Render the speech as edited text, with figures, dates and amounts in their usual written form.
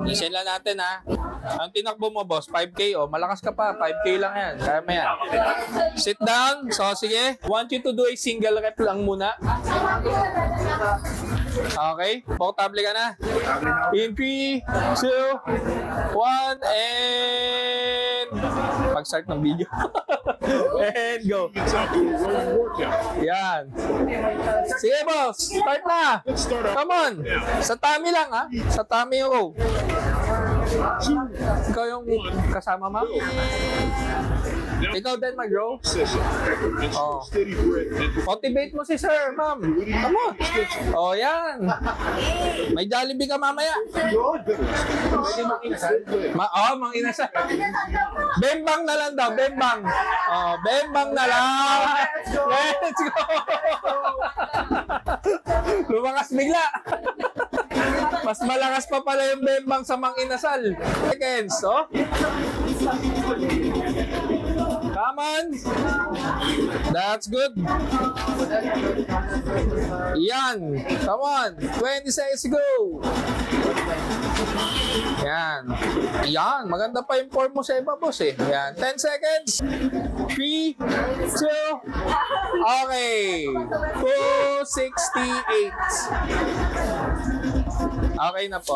Isin lang natin ha. Ang tinakbo mo boss, 5K oh. Malakas ka pa, 5K lang yan. Kaya mo yan. Sit down. So sige, want you to do a single rep lang muna. Okay, komportable ka na. In 3, 2, 1, and pag-start ng video. And go. Yan. Sige boss, start na. Come on. Sa tummy lang ha. Sa tummy yung row. Ikaw yung kasama mo? Ikaw din mag-row? Oh. Motivate mo si sir, ma'am. Come on. Oh, yan. May Jollibee ka mamaya. Mang-inasal. Bembang na lang daw, bembang. Oh, bembang na lang. Let's go. Lumakas bigla. Mas malakas pa pala yung bembang sa mang-inasal. Seconds, oh. Come on. That's good. Yan. Come on. 20 seconds to go. Yan. Yan. Maganda pa yung form mo sa iba, boss eh. Yan. 10 seconds. 3, 2. Okay. 268. Okay na po.